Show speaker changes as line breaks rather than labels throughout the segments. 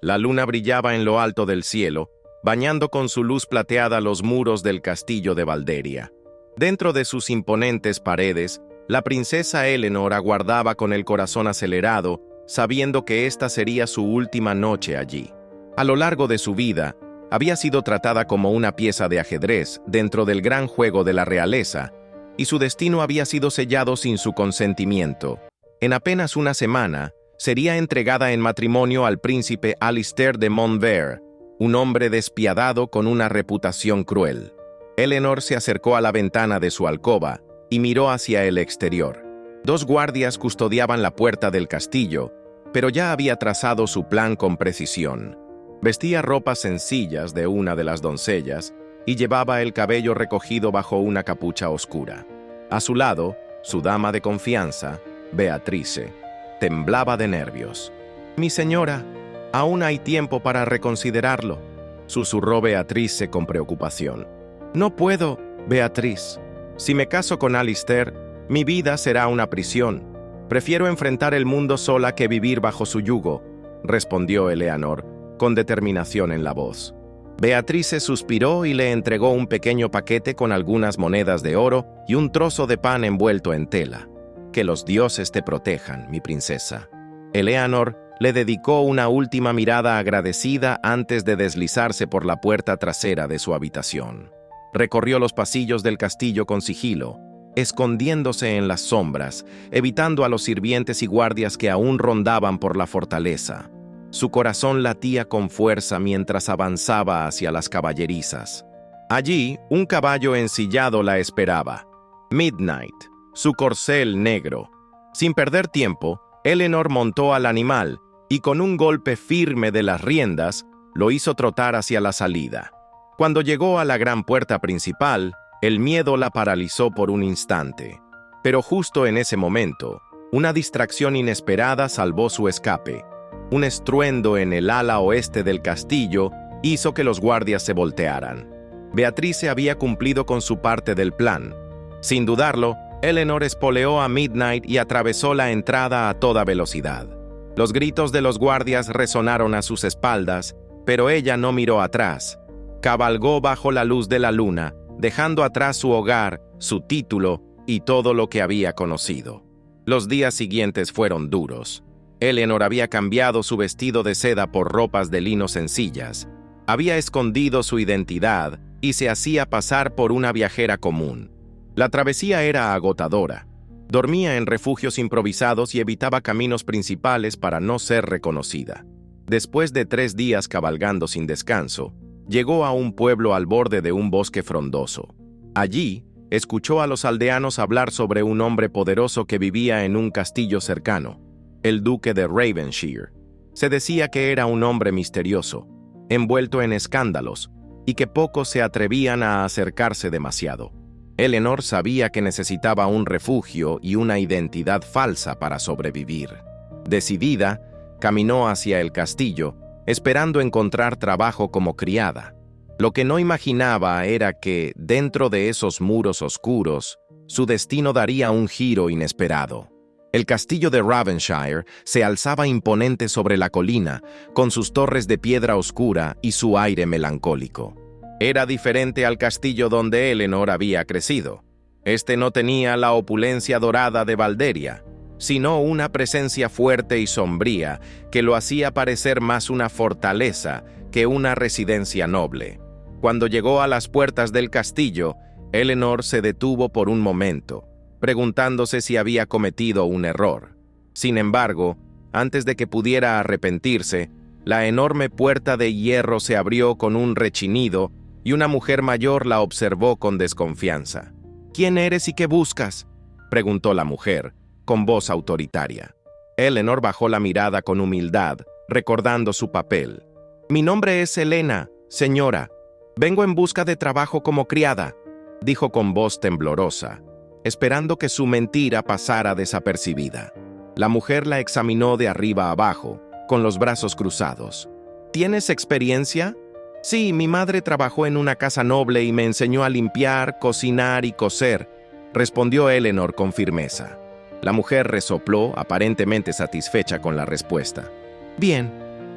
La luna brillaba en lo alto del cielo, bañando con su luz plateada los muros del castillo de Valderia. Dentro de sus imponentes paredes, la princesa Eleanor aguardaba con el corazón acelerado, sabiendo que esta sería su última noche allí. A lo largo de su vida, había sido tratada como una pieza de ajedrez dentro del gran juego de la realeza, y su destino había sido sellado sin su consentimiento. En apenas una semana, sería entregada en matrimonio al príncipe Alistair de Montbert, un hombre despiadado con una reputación cruel. Eleanor se acercó a la ventana de su alcoba y miró hacia el exterior. 2 guardias custodiaban la puerta del castillo, pero ya había trazado su plan con precisión. Vestía ropas sencillas de una de las doncellas y llevaba el cabello recogido bajo una capucha oscura. A su lado, su dama de confianza, Beatrice, temblaba de nervios. «Mi señora, aún hay tiempo para reconsiderarlo», susurró Beatrice con preocupación. «No puedo, Beatriz. Si me caso con Alistair, mi vida será una prisión. Prefiero enfrentar el mundo sola que vivir bajo su yugo», respondió Eleanor, con determinación en la voz. Beatrice suspiró y le entregó un pequeño paquete con algunas monedas de oro y un trozo de pan envuelto en tela. «Que los dioses te protejan, mi princesa». Eleanor le dedicó una última mirada agradecida antes de deslizarse por la puerta trasera de su habitación. Recorrió los pasillos del castillo con sigilo, escondiéndose en las sombras, evitando a los sirvientes y guardias que aún rondaban por la fortaleza. Su corazón latía con fuerza mientras avanzaba hacia las caballerizas. Allí, un caballo ensillado la esperaba. Midnight, su corcel negro. Sin perder tiempo, Eleanor montó al animal y con un golpe firme de las riendas, lo hizo trotar hacia la salida. Cuando llegó a la gran puerta principal, el miedo la paralizó por un instante. Pero justo en ese momento, una distracción inesperada salvó su escape. Un estruendo en el ala oeste del castillo hizo que los guardias se voltearan. Beatrice había cumplido con su parte del plan. Sin dudarlo, Eleanor espoleó a Midnight y atravesó la entrada a toda velocidad. Los gritos de los guardias resonaron a sus espaldas, pero ella no miró atrás. Cabalgó bajo la luz de la luna, dejando atrás su hogar, su título y todo lo que había conocido. Los días siguientes fueron duros. Eleanor había cambiado su vestido de seda por ropas de lino sencillas. Había escondido su identidad y se hacía pasar por una viajera común. La travesía era agotadora. Dormía en refugios improvisados y evitaba caminos principales para no ser reconocida. Después de 3 días cabalgando sin descanso, llegó a un pueblo al borde de un bosque frondoso. Allí, escuchó a los aldeanos hablar sobre un hombre poderoso que vivía en un castillo cercano, el duque de Ravenshire. Se decía que era un hombre misterioso, envuelto en escándalos, y que pocos se atrevían a acercarse demasiado. Eleanor sabía que necesitaba un refugio y una identidad falsa para sobrevivir. Decidida, caminó hacia el castillo, esperando encontrar trabajo como criada. Lo que no imaginaba era que, dentro de esos muros oscuros, su destino daría un giro inesperado. El castillo de Ravenshire se alzaba imponente sobre la colina, con sus torres de piedra oscura y su aire melancólico. Era diferente al castillo donde Eleanor había crecido. Este no tenía la opulencia dorada de Valderia, sino una presencia fuerte y sombría que lo hacía parecer más una fortaleza que una residencia noble. Cuando llegó a las puertas del castillo, Eleanor se detuvo por un momento, preguntándose si había cometido un error. Sin embargo, antes de que pudiera arrepentirse, la enorme puerta de hierro se abrió con un rechinido y una mujer mayor la observó con desconfianza. «¿Quién eres y qué buscas?», preguntó la mujer, con voz autoritaria. Eleanor bajó la mirada con humildad, recordando su papel. «Mi nombre es Helena, señora. Vengo en busca de trabajo como criada», dijo con voz temblorosa, esperando que su mentira pasara desapercibida. La mujer la examinó de arriba a abajo, con los brazos cruzados. «¿Tienes experiencia?». «Sí, mi madre trabajó en una casa noble y me enseñó a limpiar, cocinar y coser», respondió Eleanor con firmeza. La mujer resopló, aparentemente satisfecha con la respuesta. «Bien,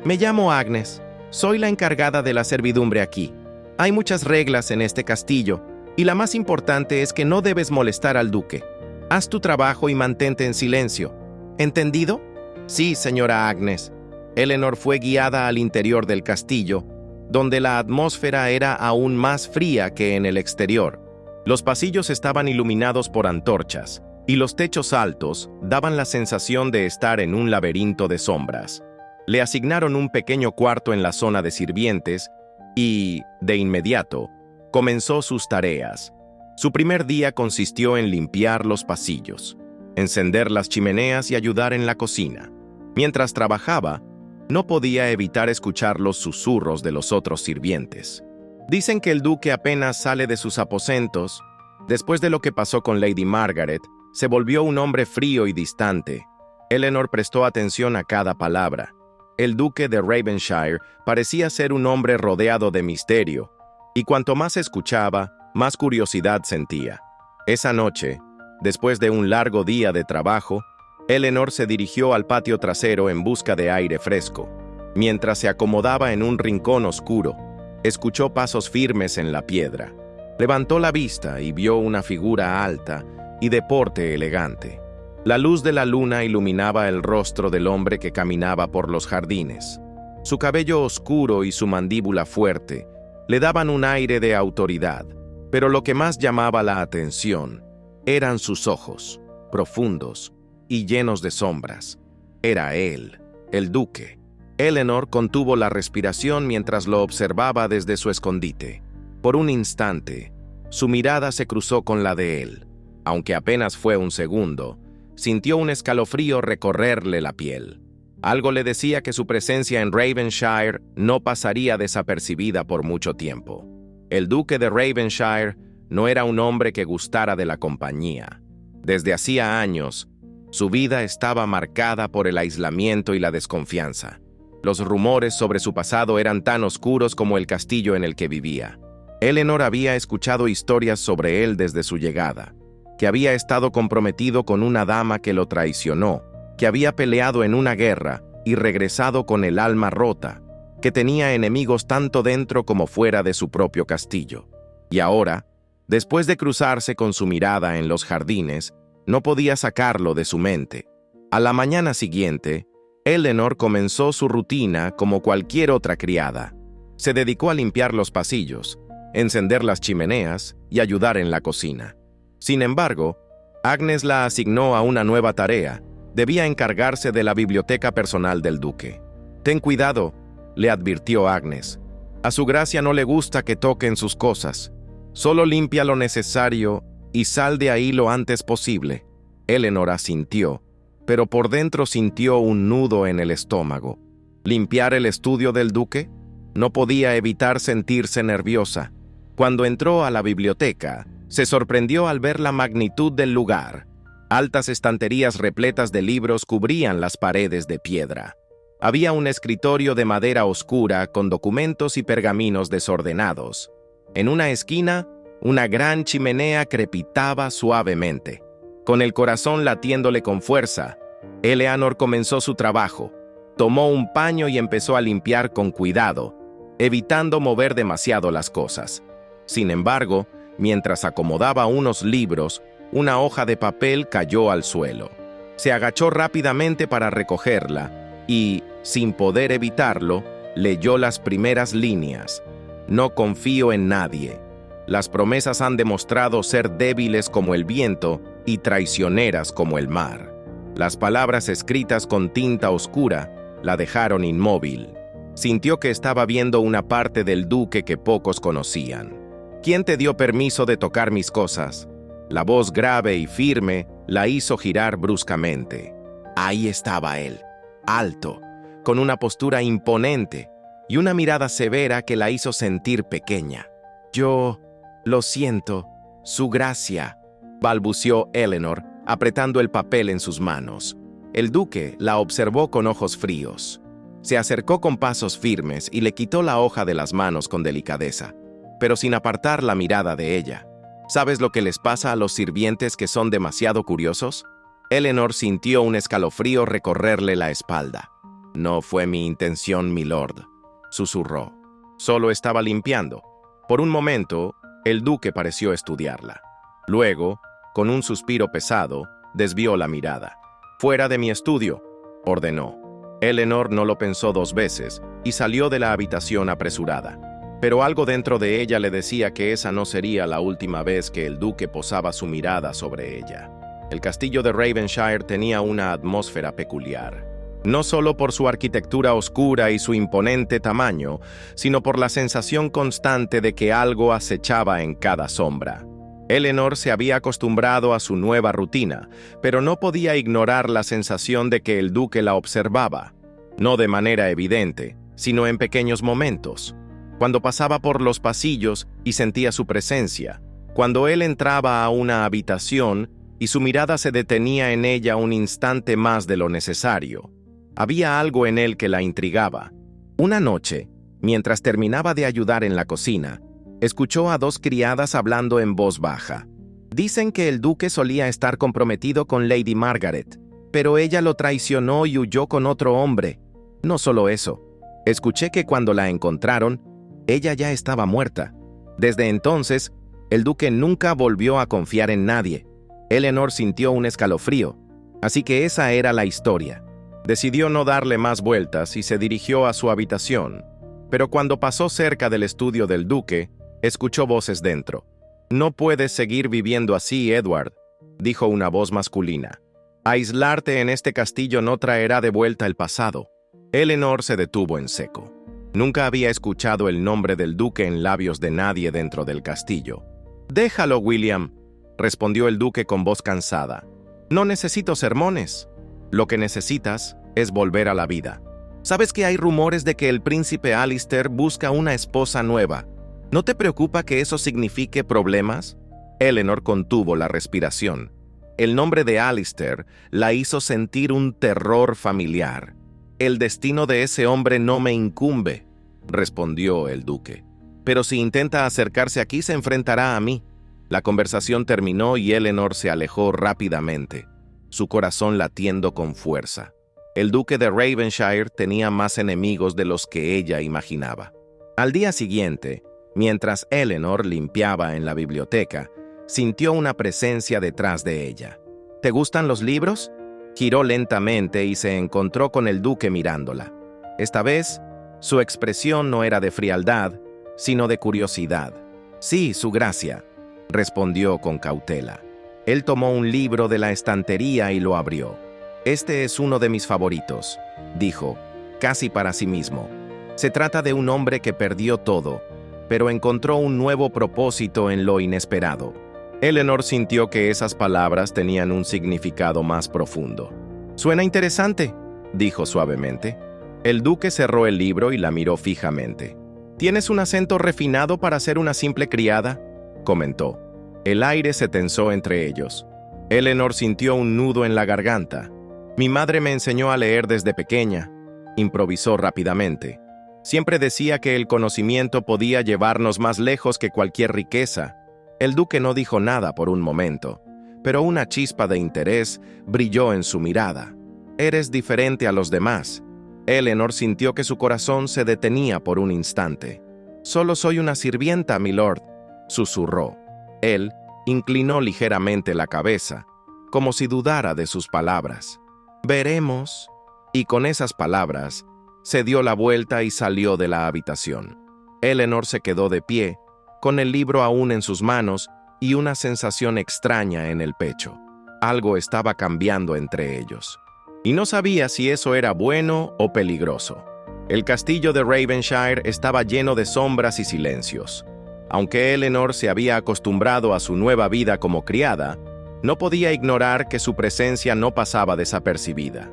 Me llamo Agnes. Soy la encargada de la servidumbre aquí. Hay muchas reglas en este castillo, y la más importante es que no debes molestar al duque. Haz tu trabajo y mantente en silencio. ¿Entendido? Sí, señora Agnes. Eleanor fue guiada al interior del castillo, donde la atmósfera era aún más fría que en el exterior. Los pasillos estaban iluminados por antorchas, y los techos altos daban la sensación de estar en un laberinto de sombras. Le asignaron un pequeño cuarto en la zona de sirvientes y, de inmediato, comenzó sus tareas. Su primer día consistió en limpiar los pasillos, encender las chimeneas y ayudar en la cocina. Mientras trabajaba, no podía evitar escuchar los susurros de los otros sirvientes. Dicen que el duque apenas sale de sus aposentos. Después de lo que pasó con Lady Margaret, se volvió un hombre frío y distante. Eleanor prestó atención a cada palabra. El duque de Ravenshire parecía ser un hombre rodeado de misterio, y cuanto más escuchaba, más curiosidad sentía. Esa noche, después de un largo día de trabajo, Eleanor se dirigió al patio trasero en busca de aire fresco. Mientras se acomodaba en un rincón oscuro, escuchó pasos firmes en la piedra. Levantó la vista y vio una figura alta y de porte elegante. La luz de la luna iluminaba el rostro del hombre que caminaba por los jardines. Su cabello oscuro y su mandíbula fuerte le daban un aire de autoridad, pero lo que más llamaba la atención eran sus ojos, profundos y llenos de sombras. Era él, el duque. Eleanor contuvo la respiración mientras lo observaba desde su escondite. Por un instante, su mirada se cruzó con la de él. Aunque apenas fue un segundo, sintió un escalofrío recorrerle la piel. Algo le decía que su presencia en Ravenshire no pasaría desapercibida por mucho tiempo. El duque de Ravenshire no era un hombre que gustara de la compañía. Desde hacía años, su vida estaba marcada por el aislamiento y la desconfianza. Los rumores sobre su pasado eran tan oscuros como el castillo en el que vivía. Eleanor había escuchado historias sobre él desde su llegada, que había estado comprometido con una dama que lo traicionó, que había peleado en una guerra y regresado con el alma rota, que tenía enemigos tanto dentro como fuera de su propio castillo. Y ahora, después de cruzarse con su mirada en los jardines, no podía sacarlo de su mente. A la mañana siguiente, Eleanor comenzó su rutina como cualquier otra criada. Se dedicó a limpiar los pasillos, encender las chimeneas y ayudar en la cocina. Sin embargo, Agnes la asignó a una nueva tarea. Debía encargarse de la biblioteca personal del duque. «Ten cuidado», le advirtió Agnes. «A su gracia no le gusta que toquen sus cosas. Solo limpia lo necesario y sal de ahí lo antes posible». Eleanor asintió, pero por dentro sintió un nudo en el estómago. ¿Limpiar el estudio del duque? No podía evitar sentirse nerviosa. Cuando entró a la biblioteca, se sorprendió al ver la magnitud del lugar. Altas estanterías repletas de libros cubrían las paredes de piedra. Había un escritorio de madera oscura con documentos y pergaminos desordenados. En una esquina, una gran chimenea crepitaba suavemente. Con el corazón latiéndole con fuerza, Eleanor comenzó su trabajo. Tomó un paño y empezó a limpiar con cuidado, evitando mover demasiado las cosas. Sin embargo, mientras acomodaba unos libros, una hoja de papel cayó al suelo. Se agachó rápidamente para recogerla y, sin poder evitarlo, leyó las primeras líneas. «No confío en nadie. Las promesas han demostrado ser débiles como el viento y traicioneras como el mar». Las palabras escritas con tinta oscura la dejaron inmóvil. Sintió que estaba viendo una parte del duque que pocos conocían. «¿Quién te dio permiso de tocar mis cosas?». La voz grave y firme la hizo girar bruscamente. Ahí estaba él, alto, con una postura imponente y una mirada severa que la hizo sentir pequeña. «Yo lo siento, su gracia», balbuceó Eleanor, apretando el papel en sus manos. El duque la observó con ojos fríos. Se acercó con pasos firmes y le quitó la hoja de las manos con delicadeza, pero sin apartar la mirada de ella. ¿Sabes lo que les pasa a los sirvientes que son demasiado curiosos? Eleanor sintió un escalofrío recorrerle la espalda. No fue mi intención, milord, susurró. Solo estaba limpiando. Por un momento, el duque pareció estudiarla. Luego, con un suspiro pesado, desvió la mirada. «Fuera de mi estudio», ordenó. Eleanor no lo pensó 2 veces y salió de la habitación apresurada. Pero algo dentro de ella le decía que esa no sería la última vez que el duque posaba su mirada sobre ella. El castillo de Ravenshire tenía una atmósfera peculiar. No solo por su arquitectura oscura y su imponente tamaño, sino por la sensación constante de que algo acechaba en cada sombra. Eleanor se había acostumbrado a su nueva rutina, pero no podía ignorar la sensación de que el duque la observaba, no de manera evidente, sino en pequeños momentos. Cuando pasaba por los pasillos y sentía su presencia, cuando él entraba a una habitación y su mirada se detenía en ella un instante más de lo necesario. Había algo en él que la intrigaba. Una noche, mientras terminaba de ayudar en la cocina, escuchó a 2 criadas hablando en voz baja. Dicen que el duque solía estar comprometido con Lady Margaret, pero ella lo traicionó y huyó con otro hombre. No solo eso, escuché que cuando la encontraron, ella ya estaba muerta. Desde entonces, el duque nunca volvió a confiar en nadie. Eleanor sintió un escalofrío, así que esa era la historia. Decidió no darle más vueltas y se dirigió a su habitación, pero cuando pasó cerca del estudio del duque, escuchó voces dentro. «No puedes seguir viviendo así, Edward», dijo una voz masculina. «Aislarte en este castillo no traerá de vuelta el pasado». Eleanor se detuvo en seco. Nunca había escuchado el nombre del duque en labios de nadie dentro del castillo. «Déjalo, William», respondió el duque con voz cansada. «No necesito sermones. Lo que necesitas es volver a la vida. ¿Sabes que hay rumores de que el príncipe Alistair busca una esposa nueva? ¿No te preocupa que eso signifique problemas?» Eleanor contuvo la respiración. El nombre de Alistair la hizo sentir un terror familiar. «El destino de ese hombre no me incumbe», respondió el duque. «Pero si intenta acercarse aquí, se enfrentará a mí». La conversación terminó y Eleanor se alejó rápidamente, su corazón latiendo con fuerza. El duque de Ravenshire tenía más enemigos de los que ella imaginaba. Al día siguiente, mientras Eleanor limpiaba en la biblioteca, sintió una presencia detrás de ella. «¿Te gustan los libros?». Giró lentamente y se encontró con el duque mirándola. Esta vez, su expresión no era de frialdad, sino de curiosidad. «Sí, su gracia», respondió con cautela. Él tomó un libro de la estantería y lo abrió. «Este es uno de mis favoritos», dijo, casi para sí mismo. Se trata de un hombre que perdió todo, pero encontró un nuevo propósito en lo inesperado. Eleanor sintió que esas palabras tenían un significado más profundo. «Suena interesante», dijo suavemente. El duque cerró el libro y la miró fijamente. «¿Tienes un acento refinado para ser una simple criada?», comentó. El aire se tensó entre ellos. Eleanor sintió un nudo en la garganta. «Mi madre me enseñó a leer desde pequeña», improvisó rápidamente. «Siempre decía que el conocimiento podía llevarnos más lejos que cualquier riqueza». El duque no dijo nada por un momento, pero una chispa de interés brilló en su mirada. «Eres diferente a los demás». Eleanor sintió que su corazón se detenía por un instante. «Solo soy una sirvienta, milord», susurró. Él inclinó ligeramente la cabeza, como si dudara de sus palabras. «Veremos». Y con esas palabras, se dio la vuelta y salió de la habitación. Eleanor se quedó de pie, con el libro aún en sus manos y una sensación extraña en el pecho. Algo estaba cambiando entre ellos. Y no sabía si eso era bueno o peligroso. El castillo de Ravenshire estaba lleno de sombras y silencios. Aunque Eleanor se había acostumbrado a su nueva vida como criada, no podía ignorar que su presencia no pasaba desapercibida.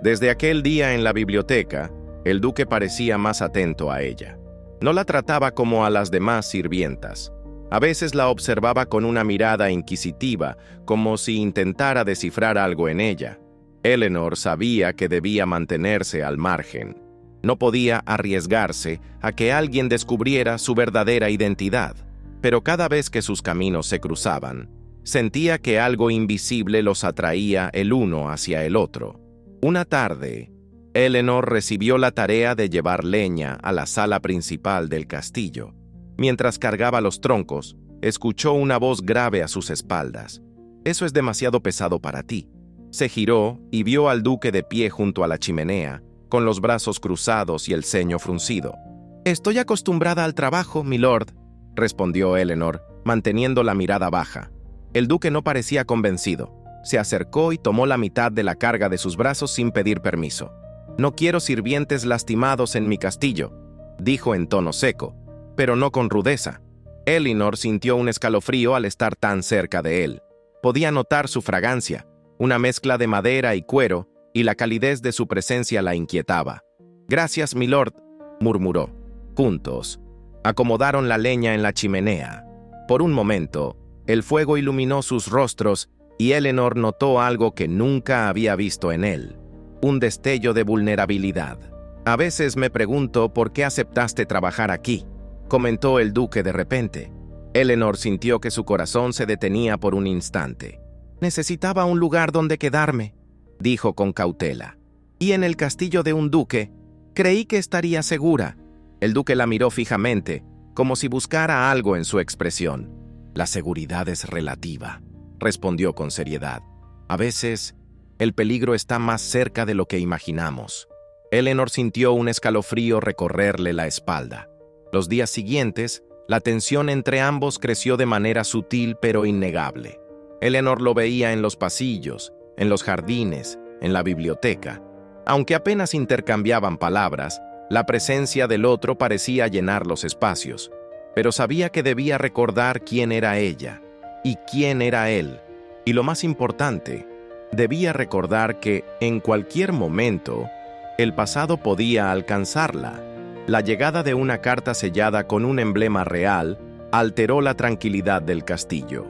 Desde aquel día en la biblioteca, el duque parecía más atento a ella. No la trataba como a las demás sirvientas. A veces la observaba con una mirada inquisitiva, como si intentara descifrar algo en ella. Eleanor sabía que debía mantenerse al margen. No podía arriesgarse a que alguien descubriera su verdadera identidad. Pero cada vez que sus caminos se cruzaban, sentía que algo invisible los atraía el uno hacia el otro. Una tarde, Eleanor recibió la tarea de llevar leña a la sala principal del castillo. Mientras cargaba los troncos, escuchó una voz grave a sus espaldas. «Eso es demasiado pesado para ti». Se giró y vio al duque de pie junto a la chimenea, con los brazos cruzados y el ceño fruncido. «Estoy acostumbrada al trabajo, milord», respondió Eleanor, manteniendo la mirada baja. El duque no parecía convencido. Se acercó y tomó la mitad de la carga de sus brazos sin pedir permiso. «No quiero sirvientes lastimados en mi castillo», dijo en tono seco, pero no con rudeza. Eleanor sintió un escalofrío al estar tan cerca de él. Podía notar su fragancia, una mezcla de madera y cuero, y la calidez de su presencia la inquietaba. «Gracias, milord», murmuró. Juntos, acomodaron la leña en la chimenea. Por un momento, el fuego iluminó sus rostros y Eleanor notó algo que nunca había visto en él: un destello de vulnerabilidad. «A veces me pregunto por qué aceptaste trabajar aquí», comentó el duque de repente. Eleanor sintió que su corazón se detenía por un instante. «Necesitaba un lugar donde quedarme», dijo con cautela. «Y en el castillo de un duque, creí que estaría segura». El duque la miró fijamente, como si buscara algo en su expresión. «La seguridad es relativa», respondió con seriedad. «A veces, el peligro está más cerca de lo que imaginamos». Eleanor sintió un escalofrío recorrerle la espalda. Los días siguientes, la tensión entre ambos creció de manera sutil pero innegable. Eleanor lo veía en los pasillos, en los jardines, en la biblioteca. Aunque apenas intercambiaban palabras, la presencia del otro parecía llenar los espacios. Pero sabía que debía recordar quién era ella y quién era él. Y lo más importante, debía recordar que, en cualquier momento, el pasado podía alcanzarla. La llegada de una carta sellada con un emblema real alteró la tranquilidad del castillo.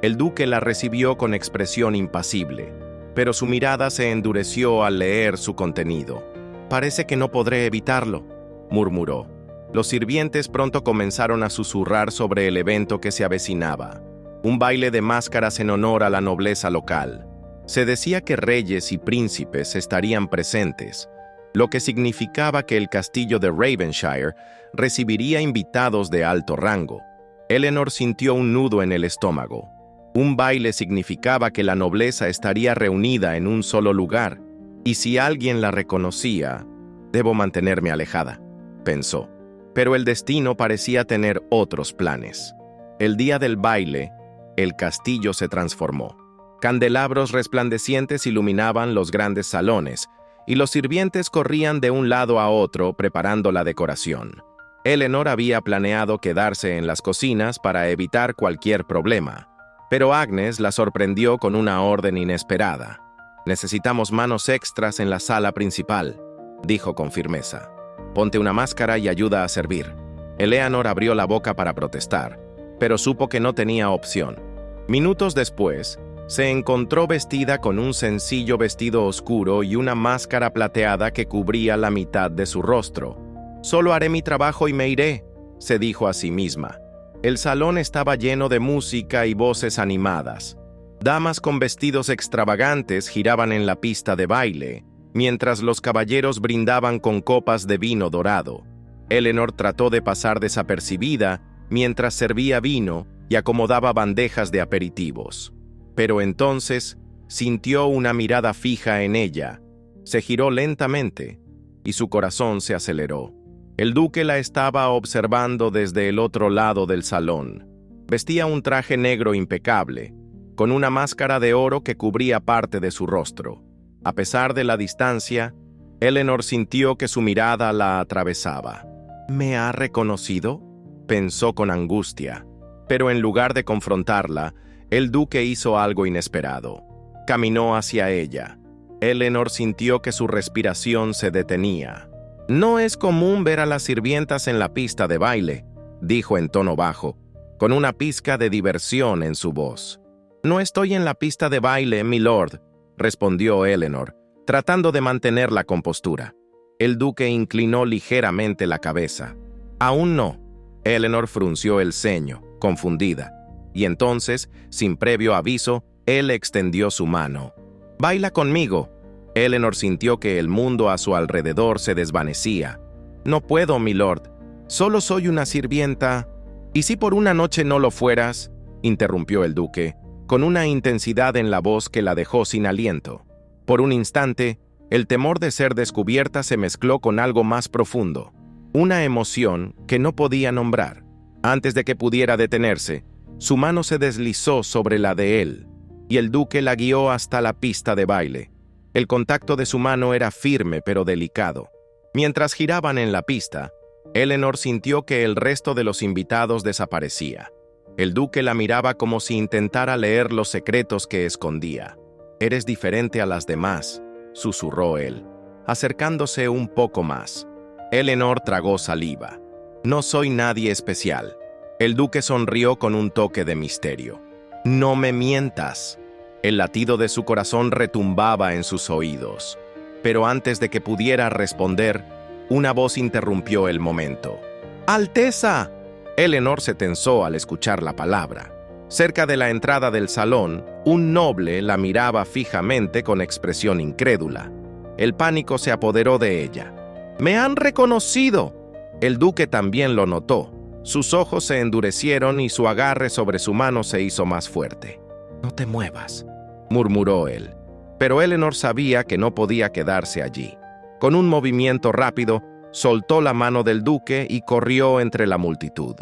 El duque la recibió con expresión impasible, pero su mirada se endureció al leer su contenido. «Parece que no podré evitarlo», murmuró. Los sirvientes pronto comenzaron a susurrar sobre el evento que se avecinaba: un baile de máscaras en honor a la nobleza local. Se decía que reyes y príncipes estarían presentes, lo que significaba que el castillo de Ravenshire recibiría invitados de alto rango. Eleanor sintió un nudo en el estómago. Un baile significaba que la nobleza estaría reunida en un solo lugar, y si alguien la reconocía, «debo mantenerme alejada», pensó. Pero el destino parecía tener otros planes. El día del baile, el castillo se transformó. Candelabros resplandecientes iluminaban los grandes salones, y los sirvientes corrían de un lado a otro preparando la decoración. Eleanor había planeado quedarse en las cocinas para evitar cualquier problema, pero Agnes la sorprendió con una orden inesperada. «Necesitamos manos extras en la sala principal», dijo con firmeza. «Ponte una máscara y ayuda a servir». Eleanor abrió la boca para protestar, pero supo que no tenía opción. Minutos después, se encontró vestida con un sencillo vestido oscuro y una máscara plateada que cubría la mitad de su rostro. «Solo haré mi trabajo y me iré», se dijo a sí misma. El salón estaba lleno de música y voces animadas. Damas con vestidos extravagantes giraban en la pista de baile, mientras los caballeros brindaban con copas de vino dorado. Eleanor trató de pasar desapercibida mientras servía vino y acomodaba bandejas de aperitivos. Pero entonces sintió una mirada fija en ella. Se giró lentamente y su corazón se aceleró. El duque la estaba observando desde el otro lado del salón. Vestía un traje negro impecable, con una máscara de oro que cubría parte de su rostro. A pesar de la distancia, Eleanor sintió que su mirada la atravesaba. «¿Me ha reconocido?», pensó con angustia. Pero en lugar de confrontarla, el duque hizo algo inesperado. Caminó hacia ella. Eleanor sintió que su respiración se detenía. «No es común ver a las sirvientas en la pista de baile», dijo en tono bajo, con una pizca de diversión en su voz. «No estoy en la pista de baile, milord», respondió Eleanor, tratando de mantener la compostura. El duque inclinó ligeramente la cabeza. «Aún no». Eleanor frunció el ceño, confundida, y entonces, sin previo aviso, él extendió su mano. «Baila conmigo», Eleanor sintió que el mundo a su alrededor se desvanecía. «No puedo, milord. Solo soy una sirvienta». «¿Y si por una noche no lo fueras?», interrumpió el duque, con una intensidad en la voz que la dejó sin aliento. Por un instante, el temor de ser descubierta se mezcló con algo más profundo, una emoción que no podía nombrar. Antes de que pudiera detenerse, su mano se deslizó sobre la de él, y el duque la guió hasta la pista de baile. El contacto de su mano era firme pero delicado. Mientras giraban en la pista, Eleanor sintió que el resto de los invitados desaparecía. El duque la miraba como si intentara leer los secretos que escondía. «Eres diferente a las demás», susurró él, acercándose un poco más. Eleanor tragó saliva. «No soy nadie especial». El duque sonrió con un toque de misterio. «No me mientas». El latido de su corazón retumbaba en sus oídos. Pero antes de que pudiera responder, una voz interrumpió el momento. «¡Alteza!». Eleanor se tensó al escuchar la palabra. Cerca de la entrada del salón, un noble la miraba fijamente con expresión incrédula. El pánico se apoderó de ella. «¡Me han reconocido!». El duque también lo notó. Sus ojos se endurecieron y su agarre sobre su mano se hizo más fuerte. «No te muevas», murmuró él. Pero Eleanor sabía que no podía quedarse allí. Con un movimiento rápido, soltó la mano del duque y corrió entre la multitud.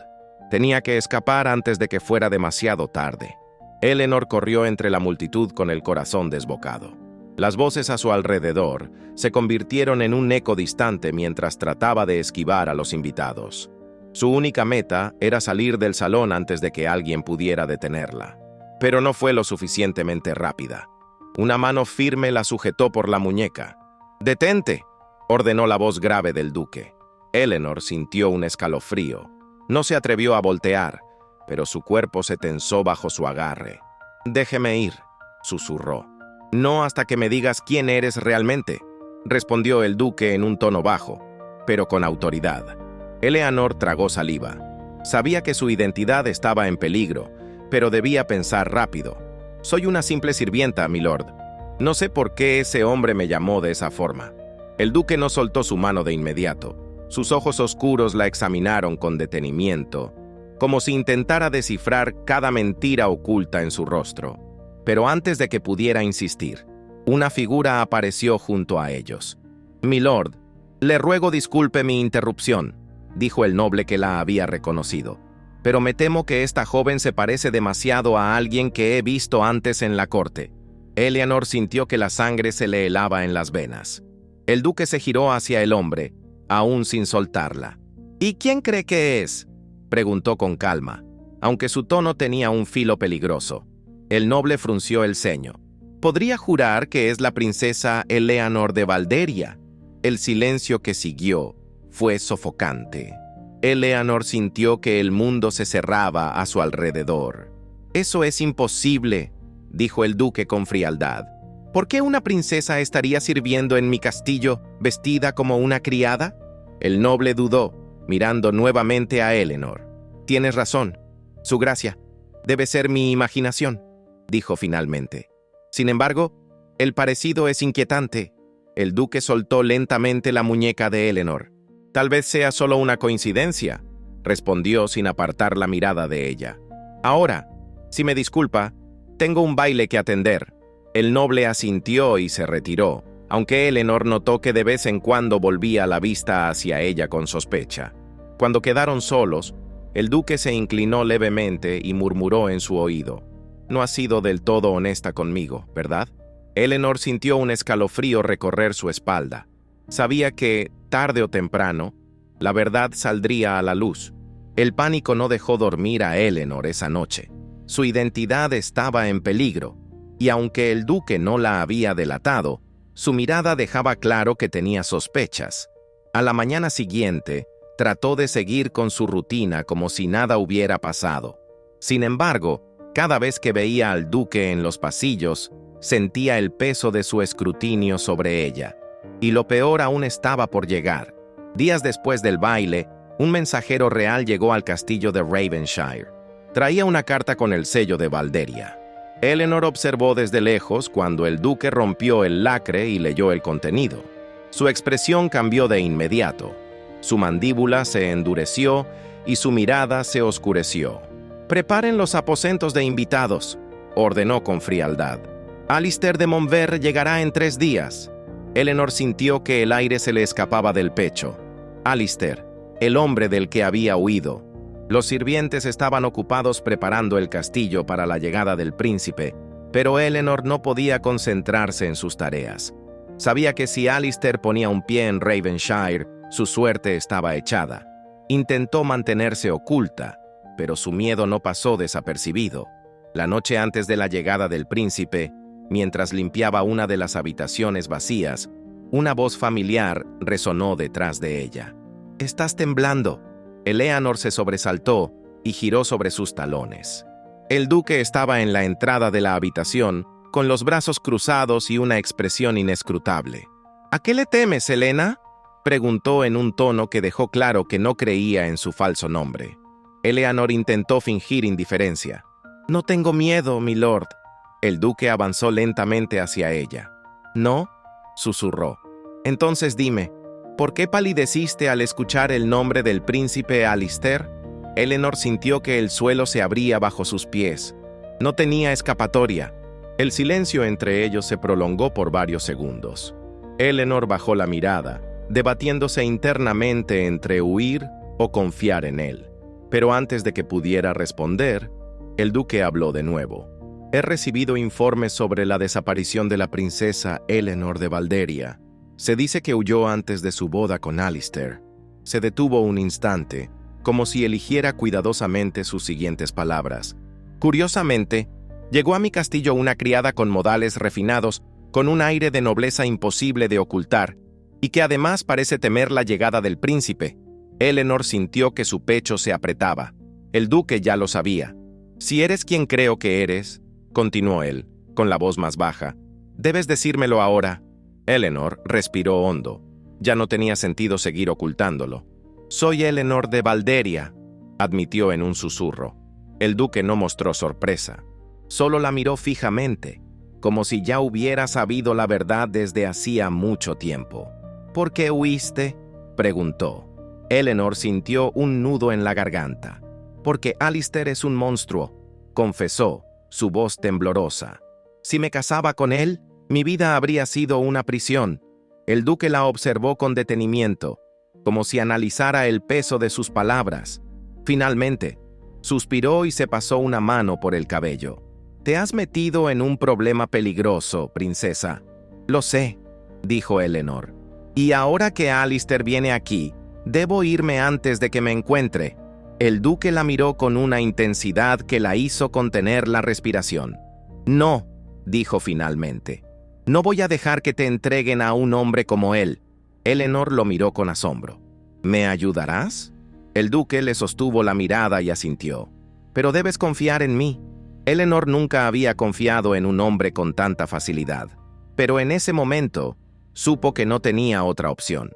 Tenía que escapar antes de que fuera demasiado tarde. Eleanor corrió entre la multitud con el corazón desbocado. Las voces a su alrededor se convirtieron en un eco distante mientras trataba de esquivar a los invitados. Su única meta era salir del salón antes de que alguien pudiera detenerla. Pero no fue lo suficientemente rápida. Una mano firme la sujetó por la muñeca. «¡Detente!», ordenó la voz grave del duque. Eleanor sintió un escalofrío. No se atrevió a voltear, pero su cuerpo se tensó bajo su agarre. «Déjeme ir», susurró. «No hasta que me digas quién eres realmente», respondió el duque en un tono bajo, pero con autoridad. Eleanor tragó saliva. Sabía que su identidad estaba en peligro, pero debía pensar rápido. «Soy una simple sirvienta, milord. No sé por qué ese hombre me llamó de esa forma». El duque no soltó su mano de inmediato. Sus ojos oscuros la examinaron con detenimiento, como si intentara descifrar cada mentira oculta en su rostro. Pero antes de que pudiera insistir, una figura apareció junto a ellos. «Milord, le ruego disculpe mi interrupción», dijo el noble que la había reconocido. «Pero me temo que esta joven se parece demasiado a alguien que he visto antes en la corte». Eleanor sintió que la sangre se le helaba en las venas. El duque se giró hacia el hombre, aún sin soltarla. «¿Y quién cree que es?», preguntó con calma, aunque su tono tenía un filo peligroso. El noble frunció el ceño. «Podría jurar que es la princesa Eleanor de Valderia». El silencio que siguió fue sofocante. Eleanor sintió que el mundo se cerraba a su alrededor. «Eso es imposible», dijo el duque con frialdad. «¿Por qué una princesa estaría sirviendo en mi castillo vestida como una criada?». El noble dudó, mirando nuevamente a Eleanor. «Tienes razón, su gracia. Debe ser mi imaginación», dijo finalmente. «Sin embargo, el parecido es inquietante». El duque soltó lentamente la muñeca de Eleanor. «Tal vez sea solo una coincidencia», respondió sin apartar la mirada de ella. «Ahora, si me disculpa, tengo un baile que atender». El noble asintió y se retiró, aunque Eleanor notó que de vez en cuando volvía la vista hacia ella con sospecha. Cuando quedaron solos, el duque se inclinó levemente y murmuró en su oído: «No has sido del todo honesta conmigo, ¿verdad?». Eleanor sintió un escalofrío recorrer su espalda. Sabía que, tarde o temprano, la verdad saldría a la luz. El pánico no dejó dormir a Eleanor esa noche. Su identidad estaba en peligro, y aunque el duque no la había delatado, su mirada dejaba claro que tenía sospechas. A la mañana siguiente, trató de seguir con su rutina como si nada hubiera pasado. Sin embargo, cada vez que veía al duque en los pasillos, sentía el peso de su escrutinio sobre ella. Y lo peor aún estaba por llegar. Días después del baile, un mensajero real llegó al castillo de Ravenshire. Traía una carta con el sello de Valderia. Eleanor observó desde lejos cuando el duque rompió el lacre y leyó el contenido. Su expresión cambió de inmediato. Su mandíbula se endureció y su mirada se oscureció. «Preparen los aposentos de invitados», ordenó con frialdad. «Alistair de Montver llegará en 3 días». Eleanor sintió que el aire se le escapaba del pecho. Alistair, el hombre del que había huido. Los sirvientes estaban ocupados preparando el castillo para la llegada del príncipe, pero Eleanor no podía concentrarse en sus tareas. Sabía que si Alistair ponía un pie en Ravenshire, su suerte estaba echada. Intentó mantenerse oculta, pero su miedo no pasó desapercibido. La noche antes de la llegada del príncipe, mientras limpiaba una de las habitaciones vacías, una voz familiar resonó detrás de ella. «Estás temblando». Eleanor se sobresaltó y giró sobre sus talones. El duque estaba en la entrada de la habitación, con los brazos cruzados y una expresión inescrutable. «¿A qué le temes, Helena?», preguntó en un tono que dejó claro que no creía en su falso nombre. Eleanor intentó fingir indiferencia. «No tengo miedo, milord». El duque avanzó lentamente hacia ella. «¿No?», susurró. «Entonces dime, ¿por qué palideciste al escuchar el nombre del príncipe Alistair?». Eleanor sintió que el suelo se abría bajo sus pies. No tenía escapatoria. El silencio entre ellos se prolongó por varios segundos. Eleanor bajó la mirada, debatiéndose internamente entre huir o confiar en él. Pero antes de que pudiera responder, el duque habló de nuevo. «He recibido informes sobre la desaparición de la princesa Eleanor de Valderia. Se dice que huyó antes de su boda con Alistair». Se detuvo un instante, como si eligiera cuidadosamente sus siguientes palabras. «Curiosamente, llegó a mi castillo una criada con modales refinados, con un aire de nobleza imposible de ocultar, y que además parece temer la llegada del príncipe». Eleanor sintió que su pecho se apretaba. El duque ya lo sabía. «Si eres quien creo que eres», continuó él, con la voz más baja, «debes decírmelo ahora». Eleanor respiró hondo. Ya no tenía sentido seguir ocultándolo. «Soy Eleanor de Valderia», admitió en un susurro. El duque no mostró sorpresa. Solo la miró fijamente, como si ya hubiera sabido la verdad desde hacía mucho tiempo. «¿Por qué huiste?», preguntó. Eleanor sintió un nudo en la garganta. «Porque Alistair es un monstruo», confesó, su voz temblorosa. «Si me casaba con él, mi vida habría sido una prisión». El duque la observó con detenimiento, como si analizara el peso de sus palabras. Finalmente, suspiró y se pasó una mano por el cabello. «Te has metido en un problema peligroso, princesa». «Lo sé», dijo Eleanor. «Y ahora que Alistair viene aquí, debo irme antes de que me encuentre». El duque la miró con una intensidad que la hizo contener la respiración. «No», dijo finalmente. «No voy a dejar que te entreguen a un hombre como él». Eleanor lo miró con asombro. «¿Me ayudarás?». El duque le sostuvo la mirada y asintió. «Pero debes confiar en mí». Eleanor nunca había confiado en un hombre con tanta facilidad. Pero en ese momento, supo que no tenía otra opción.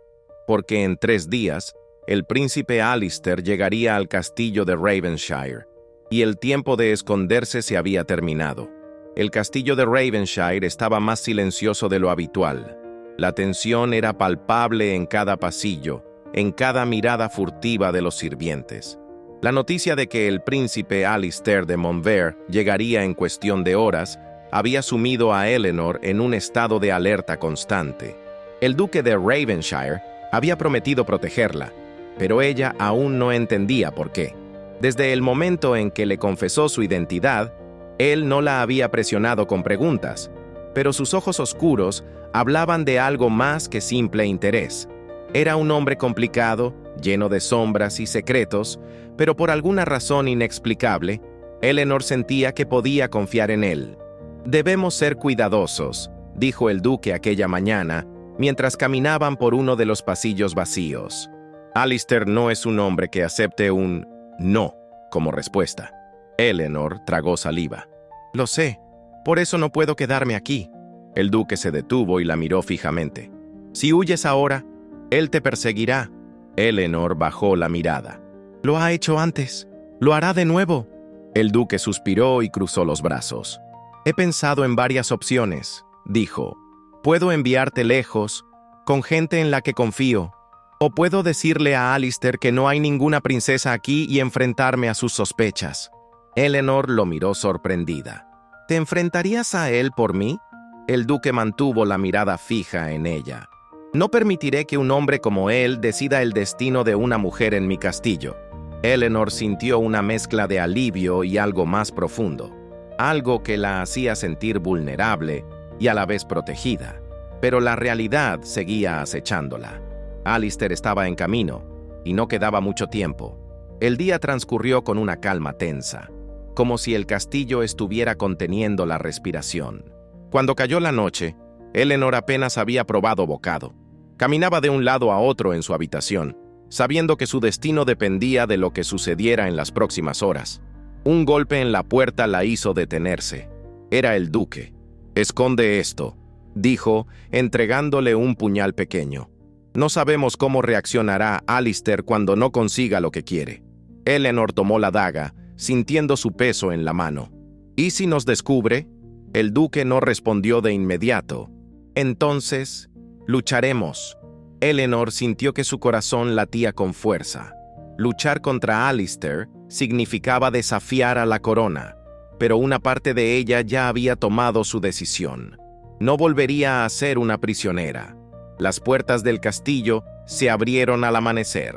Porque en 3 días, el príncipe Alistair llegaría al castillo de Ravenshire, y el tiempo de esconderse se había terminado. El castillo de Ravenshire estaba más silencioso de lo habitual. La tensión era palpable en cada pasillo, en cada mirada furtiva de los sirvientes. La noticia de que el príncipe Alistair de Montver llegaría en cuestión de horas había sumido a Eleanor en un estado de alerta constante. El duque de Ravenshire había prometido protegerla, pero ella aún no entendía por qué. Desde el momento en que le confesó su identidad, él no la había presionado con preguntas, pero sus ojos oscuros hablaban de algo más que simple interés. Era un hombre complicado, lleno de sombras y secretos, pero por alguna razón inexplicable, Eleanor sentía que podía confiar en él. «Debemos ser cuidadosos», dijo el duque aquella mañana, mientras caminaban por uno de los pasillos vacíos. «Alistair no es un hombre que acepte un no como respuesta». Eleanor tragó saliva. «Lo sé, por eso no puedo quedarme aquí». El duque se detuvo y la miró fijamente. «Si huyes ahora, él te perseguirá». Eleanor bajó la mirada. «Lo ha hecho antes. Lo hará de nuevo». El duque suspiró y cruzó los brazos. He pensado en varias opciones, dijo. Puedo enviarte lejos, con gente en la que confío, o puedo decirle a Alistair que no hay ninguna princesa aquí y enfrentarme a sus sospechas. Eleanor lo miró sorprendida. ¿Te enfrentarías a él por mí? El duque mantuvo la mirada fija en ella. No permitiré que un hombre como él decida el destino de una mujer en mi castillo. Eleanor sintió una mezcla de alivio y algo más profundo, algo que la hacía sentir vulnerable y a la vez protegida. Pero la realidad seguía acechándola. Alistair estaba en camino, y no quedaba mucho tiempo. El día transcurrió con una calma tensa, como si el castillo estuviera conteniendo la respiración. Cuando cayó la noche, Eleanor apenas había probado bocado. Caminaba de un lado a otro en su habitación, sabiendo que su destino dependía de lo que sucediera en las próximas horas. Un golpe en la puerta la hizo detenerse. Era el duque. «Esconde esto», dijo, entregándole un puñal pequeño. «No sabemos cómo reaccionará Alistair cuando no consiga lo que quiere». Eleanor tomó la daga, sintiendo su peso en la mano. «¿Y si nos descubre?» El duque no respondió de inmediato. «Entonces, lucharemos». Eleanor sintió que su corazón latía con fuerza. Luchar contra Alistair significaba desafiar a la corona, pero una parte de ella ya había tomado su decisión. No volvería a ser una prisionera. Las puertas del castillo se abrieron al amanecer.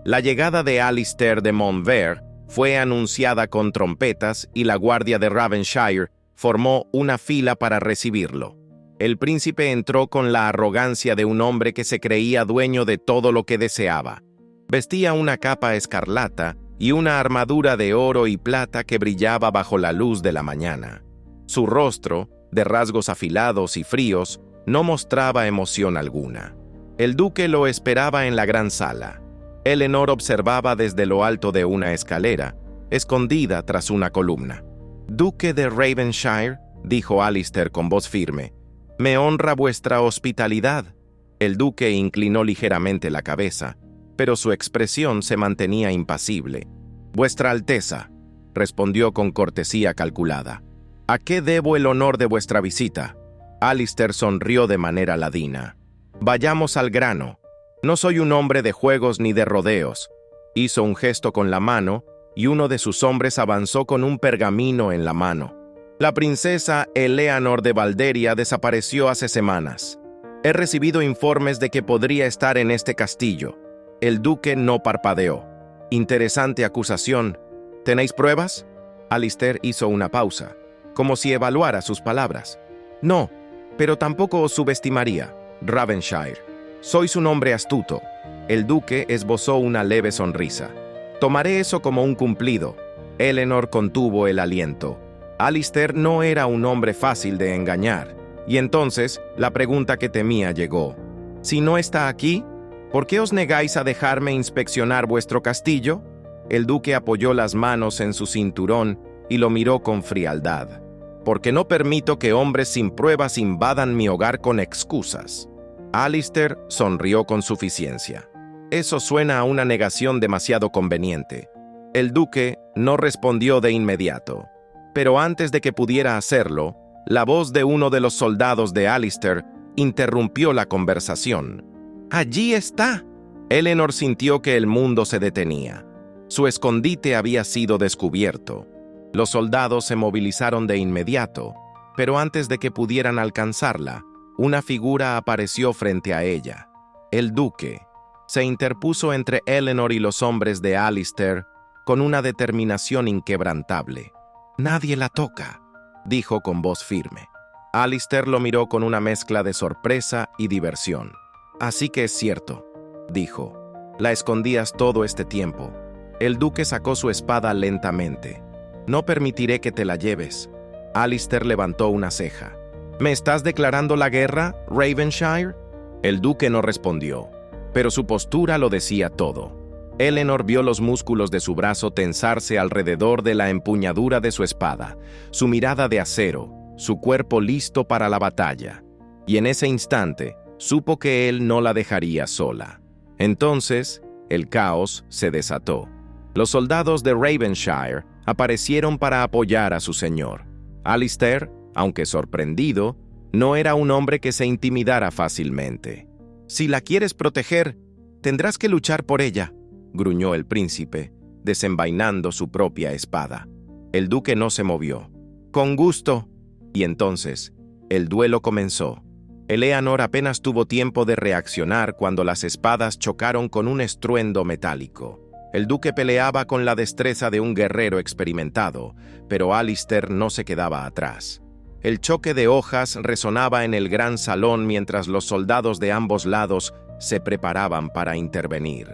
La llegada de Alistair de Montver fue anunciada con trompetas y la guardia de Ravenshire formó una fila para recibirlo. El príncipe entró con la arrogancia de un hombre que se creía dueño de todo lo que deseaba. Vestía una capa escarlata y una armadura de oro y plata que brillaba bajo la luz de la mañana. Su rostro, de rasgos afilados y fríos, no mostraba emoción alguna. El duque lo esperaba en la gran sala. Eleanor observaba desde lo alto de una escalera, escondida tras una columna. «Duque de Ravenshire», dijo Alistair con voz firme, «me honra vuestra hospitalidad». El duque inclinó ligeramente la cabeza, pero su expresión se mantenía impasible. «Vuestra Alteza», respondió con cortesía calculada. «¿A qué debo el honor de vuestra visita?» Alistair sonrió de manera ladina. «Vayamos al grano. No soy un hombre de juegos ni de rodeos». Hizo un gesto con la mano y uno de sus hombres avanzó con un pergamino en la mano. «La princesa Eleanor de Valderia desapareció hace semanas. He recibido informes de que podría estar en este castillo». El duque no parpadeó. «Interesante acusación. ¿Tenéis pruebas?» Alistair hizo una pausa, como si evaluara sus palabras. «No, pero tampoco os subestimaría, Ravenshire. Sois un hombre astuto». El duque esbozó una leve sonrisa. «Tomaré eso como un cumplido». Eleanor contuvo el aliento. Alistair no era un hombre fácil de engañar, y entonces la pregunta que temía llegó. «Si no está aquí, ¿por qué os negáis a dejarme inspeccionar vuestro castillo?» El duque apoyó las manos en su cinturón y lo miró con frialdad. «Porque no permito que hombres sin pruebas invadan mi hogar con excusas». Alistair sonrió con suficiencia. «Eso suena a una negación demasiado conveniente». El duque no respondió de inmediato, pero antes de que pudiera hacerlo, la voz de uno de los soldados de Alistair interrumpió la conversación. «¡Allí está!» Eleanor sintió que el mundo se detenía. Su escondite había sido descubierto. Los soldados se movilizaron de inmediato, pero antes de que pudieran alcanzarla, una figura apareció frente a ella. El duque se interpuso entre Eleanor y los hombres de Alistair con una determinación inquebrantable. «Nadie la toca», dijo con voz firme. Alistair lo miró con una mezcla de sorpresa y diversión. «Así que es cierto», dijo. «La escondías todo este tiempo». El duque sacó su espada lentamente. «No permitiré que te la lleves». Alistair levantó una ceja. «¿Me estás declarando la guerra, Ravenshire?» El duque no respondió, pero su postura lo decía todo. Eleanor vio los músculos de su brazo tensarse alrededor de la empuñadura de su espada, su mirada de acero, su cuerpo listo para la batalla. Y en ese instante, supo que él no la dejaría sola. Entonces, el caos se desató. Los soldados de Ravenshire aparecieron para apoyar a su señor. Alistair Aunque sorprendido, no era un hombre que se intimidara fácilmente. «Si la quieres proteger, tendrás que luchar por ella», gruñó el príncipe, desenvainando su propia espada. El duque no se movió. «Con gusto». Y entonces, el duelo comenzó. Eleanor apenas tuvo tiempo de reaccionar cuando las espadas chocaron con un estruendo metálico. El duque peleaba con la destreza de un guerrero experimentado, pero Alistair no se quedaba atrás. El choque de hojas resonaba en el gran salón mientras los soldados de ambos lados se preparaban para intervenir.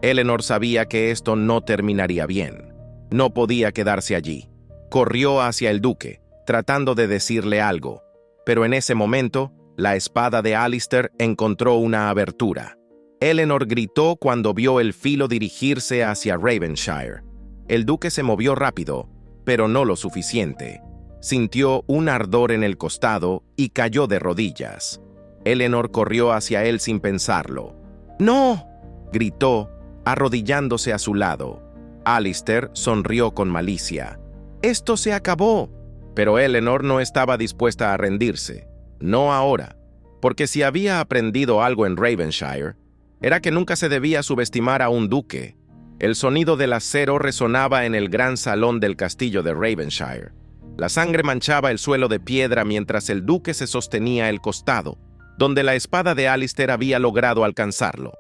Eleanor sabía que esto no terminaría bien. No podía quedarse allí. Corrió hacia el duque, tratando de decirle algo, pero en ese momento, la espada de Alistair encontró una abertura. Eleanor gritó cuando vio el filo dirigirse hacia Ravenshire. El duque se movió rápido, pero no lo suficiente. Sintió un ardor en el costado y cayó de rodillas. Eleanor corrió hacia él sin pensarlo. «¡No!», gritó, arrodillándose a su lado. Alistair sonrió con malicia. «¡Esto se acabó!». Pero Eleanor no estaba dispuesta a rendirse. No ahora, porque si había aprendido algo en Ravenshire, era que nunca se debía subestimar a un duque. El sonido del acero resonaba en el gran salón del castillo de Ravenshire. La sangre manchaba el suelo de piedra mientras el duque se sostenía el costado, donde la espada de Alistair había logrado alcanzarlo.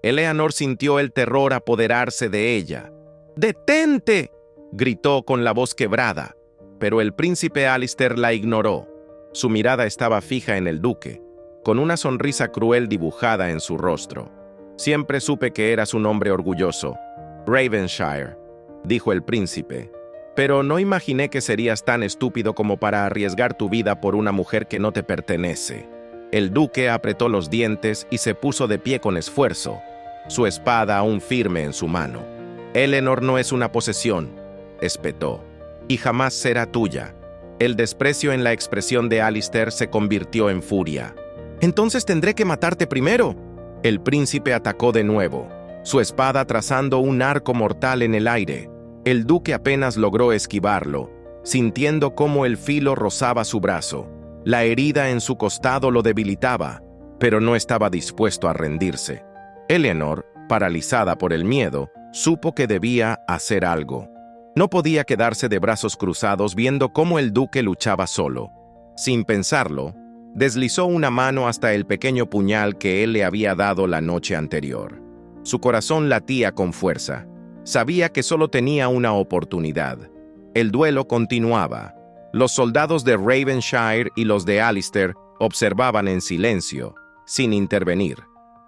Eleanor sintió el terror apoderarse de ella. «¡Detente!», gritó con la voz quebrada, pero el príncipe Alistair la ignoró. Su mirada estaba fija en el duque, con una sonrisa cruel dibujada en su rostro. «Siempre supe que eras un hombre orgulloso, Ravenshire», dijo el príncipe, «pero no imaginé que serías tan estúpido como para arriesgar tu vida por una mujer que no te pertenece». El duque apretó los dientes y se puso de pie con esfuerzo, su espada aún firme en su mano. «Eleanor no es una posesión», espetó, «y jamás será tuya». El desprecio en la expresión de Alistair se convirtió en furia. «Entonces tendré que matarte primero». El príncipe atacó de nuevo, su espada trazando un arco mortal en el aire. El duque apenas logró esquivarlo, sintiendo cómo el filo rozaba su brazo. La herida en su costado lo debilitaba, pero no estaba dispuesto a rendirse. Eleanor, paralizada por el miedo, supo que debía hacer algo. No podía quedarse de brazos cruzados viendo cómo el duque luchaba solo. Sin pensarlo, deslizó una mano hasta el pequeño puñal que él le había dado la noche anterior. Su corazón latía con fuerza. Sabía que solo tenía una oportunidad. El duelo continuaba. Los soldados de Ravenshire y los de Alistair observaban en silencio, sin intervenir.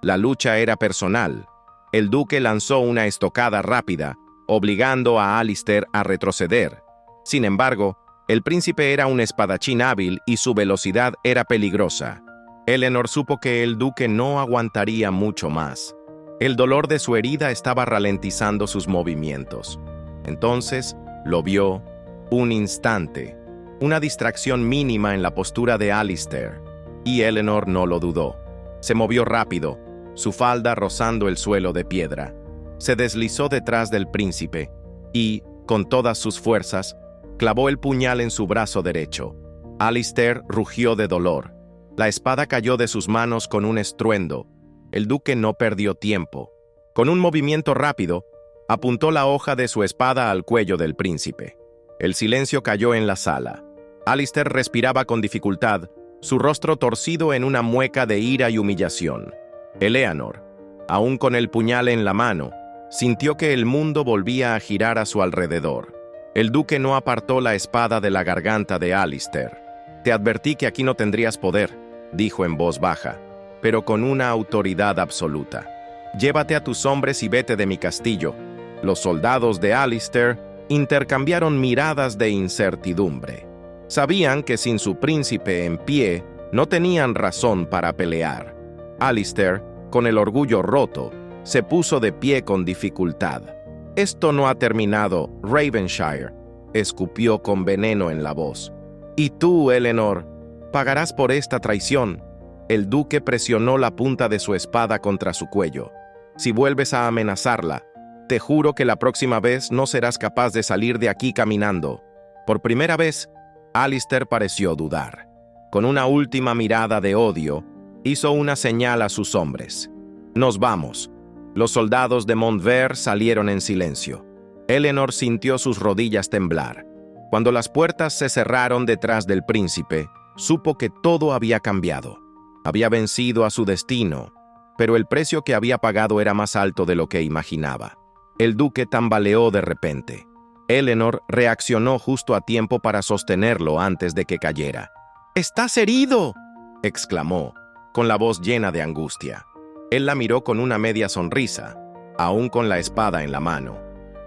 La lucha era personal. El duque lanzó una estocada rápida, obligando a Alistair a retroceder. Sin embargo, el príncipe era un espadachín hábil y su velocidad era peligrosa. Eleanor supo que el duque no aguantaría mucho más. El dolor de su herida estaba ralentizando sus movimientos. Entonces, lo vio, un instante, una distracción mínima en la postura de Alistair, y Eleanor no lo dudó. Se movió rápido, su falda rozando el suelo de piedra. Se deslizó detrás del príncipe y, con todas sus fuerzas, clavó el puñal en su brazo derecho. Alistair rugió de dolor. La espada cayó de sus manos con un estruendo. El duque no perdió tiempo. Con un movimiento rápido, apuntó la hoja de su espada al cuello del príncipe. El silencio cayó en la sala. Alistair respiraba con dificultad, su rostro torcido en una mueca de ira y humillación. Eleanor, aún con el puñal en la mano, sintió que el mundo volvía a girar a su alrededor. El duque no apartó la espada de la garganta de Alistair. «Te advertí que aquí no tendrías poder», dijo en voz baja, pero con una autoridad absoluta. «Llévate a tus hombres y vete de mi castillo». Los soldados de Alistair intercambiaron miradas de incertidumbre. Sabían que sin su príncipe en pie, no tenían razón para pelear. Alistair, con el orgullo roto, se puso de pie con dificultad. «Esto no ha terminado, Ravenshire», escupió con veneno en la voz. «Y tú, Eleanor, pagarás por esta traición». El duque presionó la punta de su espada contra su cuello. «Si vuelves a amenazarla, te juro que la próxima vez no serás capaz de salir de aquí caminando». Por primera vez, Alistair pareció dudar. Con una última mirada de odio, hizo una señal a sus hombres. «Nos vamos». Los soldados de Montvert salieron en silencio. Eleanor sintió sus rodillas temblar. Cuando las puertas se cerraron detrás del príncipe, supo que todo había cambiado. Había vencido a su destino, pero el precio que había pagado era más alto de lo que imaginaba. El duque tambaleó de repente. Eleanor reaccionó justo a tiempo para sostenerlo antes de que cayera. «¡Estás herido!», exclamó, con la voz llena de angustia. Él la miró con una media sonrisa, aún con la espada en la mano.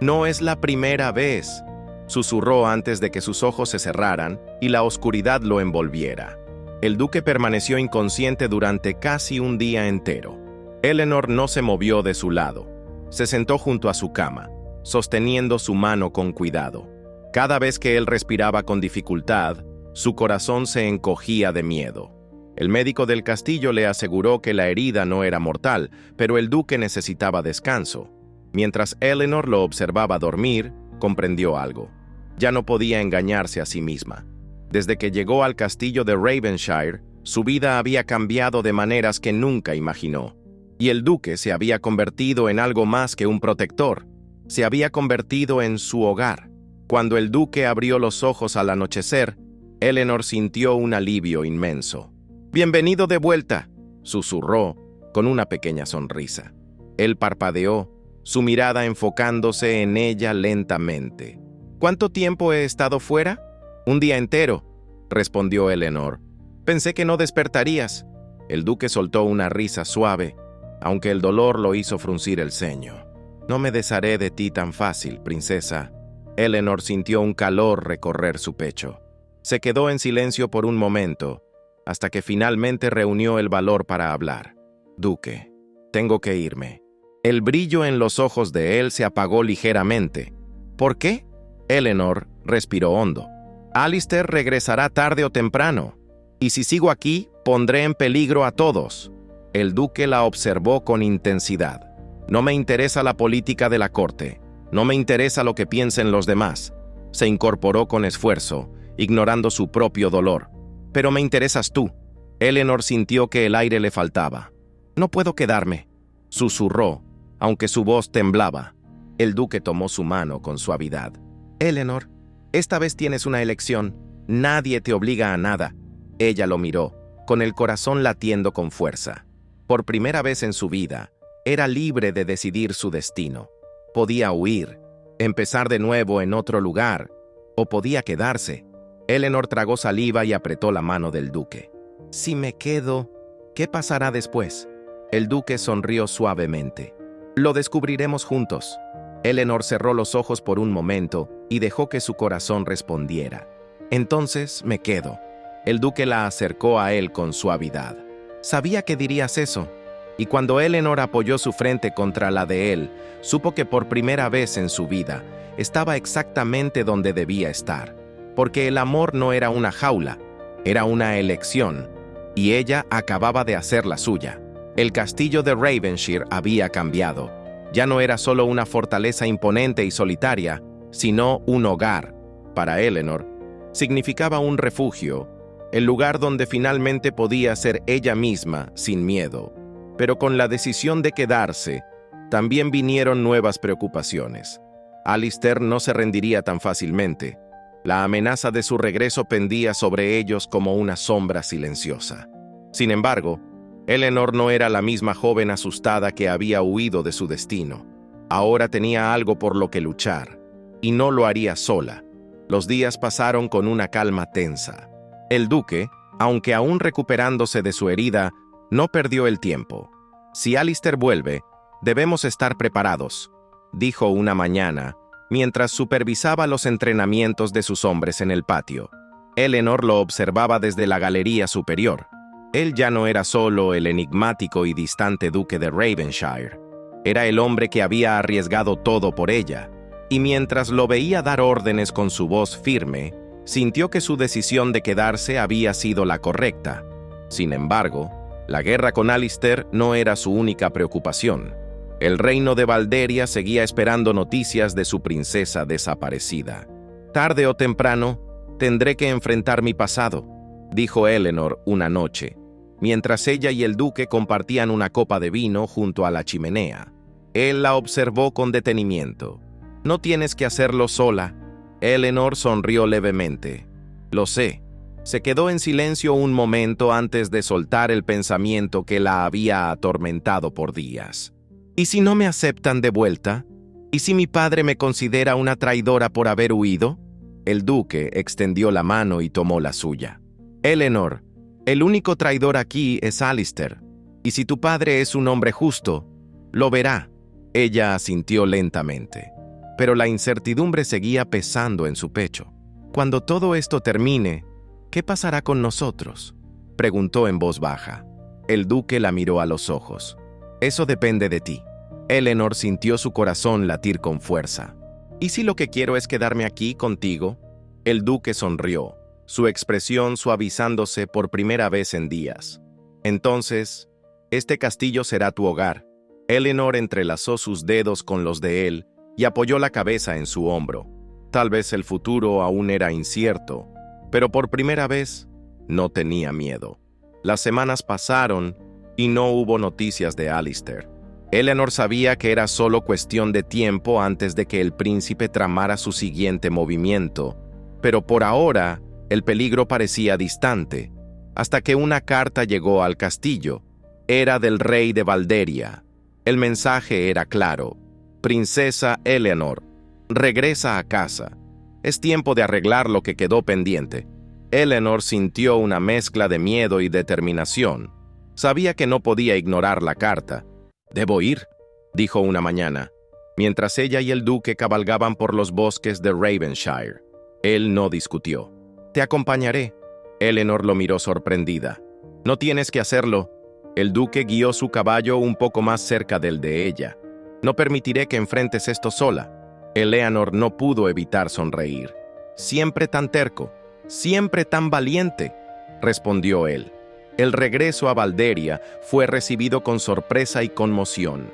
«No es la primera vez», susurró antes de que sus ojos se cerraran y la oscuridad lo envolviera. El duque permaneció inconsciente durante casi un día entero. Eleanor no se movió de su lado. Se sentó junto a su cama, sosteniendo su mano con cuidado. Cada vez que él respiraba con dificultad, su corazón se encogía de miedo. El médico del castillo le aseguró que la herida no era mortal, pero el duque necesitaba descanso. Mientras Eleanor lo observaba dormir, comprendió algo. Ya no podía engañarse a sí misma. Desde que llegó al castillo de Ravenshire, su vida había cambiado de maneras que nunca imaginó. Y el duque se había convertido en algo más que un protector. Se había convertido en su hogar. Cuando el duque abrió los ojos al anochecer, Eleanor sintió un alivio inmenso. «Bienvenido de vuelta», susurró, con una pequeña sonrisa. Él parpadeó, su mirada enfocándose en ella lentamente. «¿Cuánto tiempo he estado fuera?» «Un día entero», respondió Eleanor. «Pensé que no despertarías». El duque soltó una risa suave, aunque el dolor lo hizo fruncir el ceño. «No me desharé de ti tan fácil, princesa». Eleanor sintió un calor recorrer su pecho. Se quedó en silencio por un momento, hasta que finalmente reunió el valor para hablar. «Duque, tengo que irme». El brillo en los ojos de él se apagó ligeramente. «¿Por qué?» Eleanor respiró hondo. «Alistair regresará tarde o temprano, y si sigo aquí, pondré en peligro a todos». El duque la observó con intensidad. «No me interesa la política de la corte. No me interesa lo que piensen los demás». Se incorporó con esfuerzo, ignorando su propio dolor. «Pero me interesas tú». Eleanor sintió que el aire le faltaba. «No puedo quedarme», susurró, aunque su voz temblaba. El duque tomó su mano con suavidad. «Eleanor, esta vez tienes una elección. Nadie te obliga a nada». Ella lo miró, con el corazón latiendo con fuerza. Por primera vez en su vida, era libre de decidir su destino. Podía huir, empezar de nuevo en otro lugar, o podía quedarse. Eleanor tragó saliva y apretó la mano del duque. «Si me quedo, ¿qué pasará después?» El duque sonrió suavemente. «Lo descubriremos juntos». Eleanor cerró los ojos por un momento y dejó que su corazón respondiera. «Entonces me quedo». El duque la acercó a él con suavidad. «Sabía que dirías eso». Y cuando Eleanor apoyó su frente contra la de él, supo que por primera vez en su vida estaba exactamente donde debía estar. Porque el amor no era una jaula, era una elección, y ella acababa de hacer la suya. El castillo de Ravenshire había cambiado. Ya no era solo una fortaleza imponente y solitaria, sino un hogar. Para Eleanor, significaba un refugio, el lugar donde finalmente podía ser ella misma sin miedo. Pero con la decisión de quedarse, también vinieron nuevas preocupaciones. Alistair no se rendiría tan fácilmente. La amenaza de su regreso pendía sobre ellos como una sombra silenciosa. Sin embargo, Eleanor no era la misma joven asustada que había huido de su destino. Ahora tenía algo por lo que luchar, y no lo haría sola. Los días pasaron con una calma tensa. El duque, aunque aún recuperándose de su herida, no perdió el tiempo. «Si Alistair vuelve, debemos estar preparados», dijo una mañana, mientras supervisaba los entrenamientos de sus hombres en el patio. Eleanor lo observaba desde la galería superior. Él ya no era solo el enigmático y distante duque de Ravenshire. Era el hombre que había arriesgado todo por ella, y mientras lo veía dar órdenes con su voz firme, sintió que su decisión de quedarse había sido la correcta. Sin embargo, la guerra con Alistair no era su única preocupación. El reino de Valderia seguía esperando noticias de su princesa desaparecida. Tarde o temprano, Tendré que enfrentar mi pasado, dijo Eleanor una noche, mientras ella y el duque compartían una copa de vino junto a la chimenea. Él la observó con detenimiento. No tienes que hacerlo sola. Eleanor sonrió levemente. Lo sé. Se quedó en silencio un momento antes de soltar el pensamiento que la había atormentado por días. ¿Y si no me aceptan de vuelta? ¿Y si mi padre me considera una traidora por haber huido? El duque extendió la mano y tomó la suya. Eleanor, el único traidor aquí es Alistair, y si tu padre es un hombre justo, lo verá. Ella asintió lentamente, pero la incertidumbre seguía pesando en su pecho. Cuando todo esto termine, ¿qué pasará con nosotros?, preguntó en voz baja. El duque la miró a los ojos. Eso depende de ti. Eleanor sintió su corazón latir con fuerza. ¿Y si lo que quiero es quedarme aquí contigo? El duque sonrió, su expresión suavizándose por primera vez en días. Entonces, este castillo será tu hogar. Eleanor entrelazó sus dedos con los de él y apoyó la cabeza en su hombro. Tal vez el futuro aún era incierto, pero por primera vez no tenía miedo. Las semanas pasaron y no hubo noticias de Alistair. Eleanor sabía que era solo cuestión de tiempo antes de que el príncipe tramara su siguiente movimiento, pero por ahora el peligro parecía distante, hasta que una carta llegó al castillo. Era del rey de Valderia. El mensaje era claro: Princesa Eleanor, regresa a casa. Es tiempo de arreglar lo que quedó pendiente. Eleanor sintió una mezcla de miedo y determinación. Sabía que no podía ignorar la carta. «Debo ir», dijo una mañana, mientras ella y el duque cabalgaban por los bosques de Ravenshire. Él no discutió. «Te acompañaré». Eleanor lo miró sorprendida. «No tienes que hacerlo». El duque guió su caballo un poco más cerca del de ella. «No permitiré que enfrentes esto sola». Eleanor no pudo evitar sonreír. «Siempre tan terco, siempre tan valiente», respondió él. El regreso a Valderia fue recibido con sorpresa y conmoción.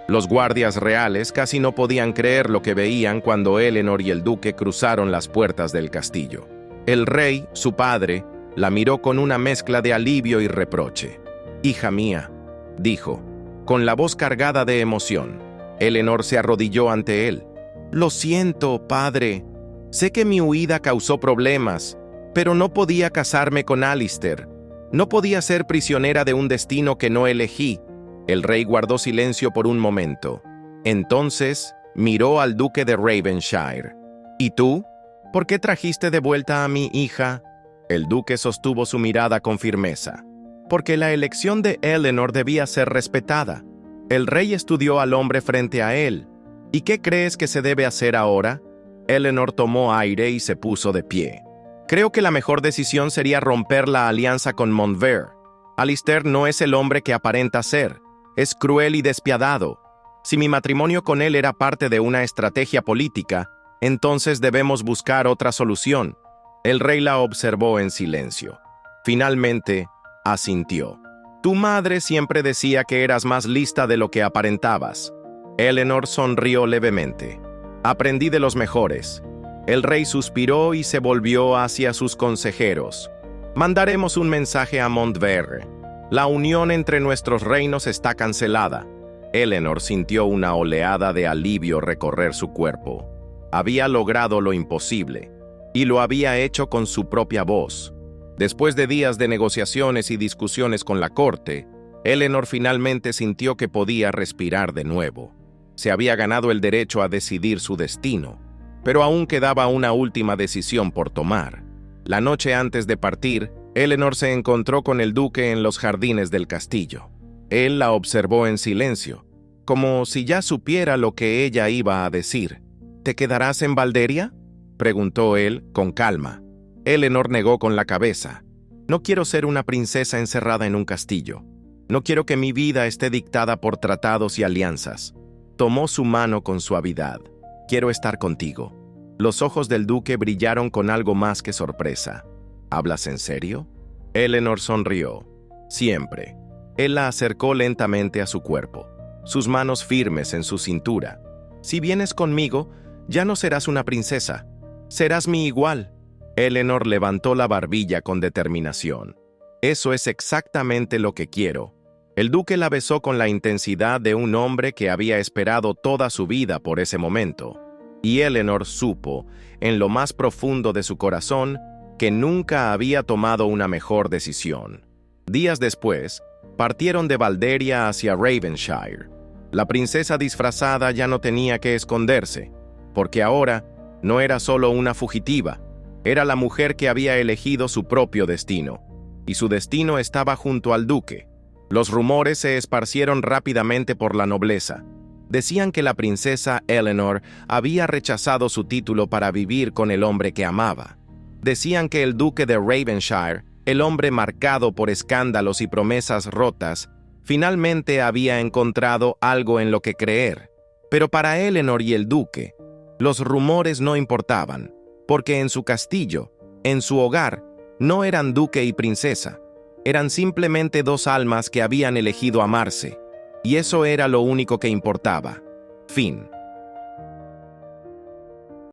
Los guardias reales casi no podían creer lo que veían cuando Eleanor y el duque cruzaron las puertas del castillo. El rey, su padre, la miró con una mezcla de alivio y reproche. «Hija mía», dijo, con la voz cargada de emoción. Eleanor se arrodilló ante él. «Lo siento, padre. Sé que mi huida causó problemas, pero no podía casarme con Alistair. No podía ser prisionera de un destino que no elegí». El rey guardó silencio por un momento. Entonces miró al duque de Ravenshire. «¿Y tú? ¿Por qué trajiste de vuelta a mi hija?» El duque sostuvo su mirada con firmeza. «Porque la elección de Eleanor debía ser respetada». El rey estudió al hombre frente a él. «¿Y qué crees que se debe hacer ahora?» Eleanor tomó aire y se puso de pie. «Creo que la mejor decisión sería romper la alianza con Montver. Alistair no es el hombre que aparenta ser. Es cruel y despiadado. Si mi matrimonio con él era parte de una estrategia política, entonces debemos buscar otra solución». El rey la observó en silencio. Finalmente, asintió. «Tu madre siempre decía que eras más lista de lo que aparentabas». Eleanor sonrió levemente. «Aprendí de los mejores». El rey suspiró y se volvió hacia sus consejeros. «Mandaremos un mensaje a Montver. La unión entre nuestros reinos está cancelada». Eleanor sintió una oleada de alivio recorrer su cuerpo. Había logrado lo imposible, y lo había hecho con su propia voz. Después de días de negociaciones y discusiones con la corte, Eleanor finalmente sintió que podía respirar de nuevo. Se había ganado el derecho a decidir su destino, pero aún quedaba una última decisión por tomar. La noche antes de partir, Eleanor se encontró con el duque en los jardines del castillo. Él la observó en silencio, como si ya supiera lo que ella iba a decir. «¿Te quedarás en Valderia?», preguntó él con calma. Eleanor negó con la cabeza. «No quiero ser una princesa encerrada en un castillo. No quiero que mi vida esté dictada por tratados y alianzas». Tomó su mano con suavidad. «Quiero estar contigo». Los ojos del duque brillaron con algo más que sorpresa. «¿Hablas en serio?». Eleanor sonrió. «Siempre». Él la acercó lentamente a su cuerpo, sus manos firmes en su cintura. «Si vienes conmigo, ya no serás una princesa. Serás mi igual». Eleanor levantó la barbilla con determinación. Eso es exactamente lo que quiero. El duque la besó con la intensidad de un hombre que había esperado toda su vida por ese momento. Y Eleanor supo, en lo más profundo de su corazón, que nunca había tomado una mejor decisión. Días después, partieron de Valderia hacia Ravenshire. La princesa disfrazada ya no tenía que esconderse, porque ahora no era solo una fugitiva, era la mujer que había elegido su propio destino, y su destino estaba junto al duque. Los rumores se esparcieron rápidamente por la nobleza. Decían que la princesa Eleanor había rechazado su título para vivir con el hombre que amaba. Decían que el duque de Ravenshire, el hombre marcado por escándalos y promesas rotas, finalmente había encontrado algo en lo que creer. Pero para Eleanor y el duque, los rumores no importaban, porque en su castillo, en su hogar, no eran duque y princesa. Eran simplemente dos almas que habían elegido amarse, y eso era lo único que importaba. Fin.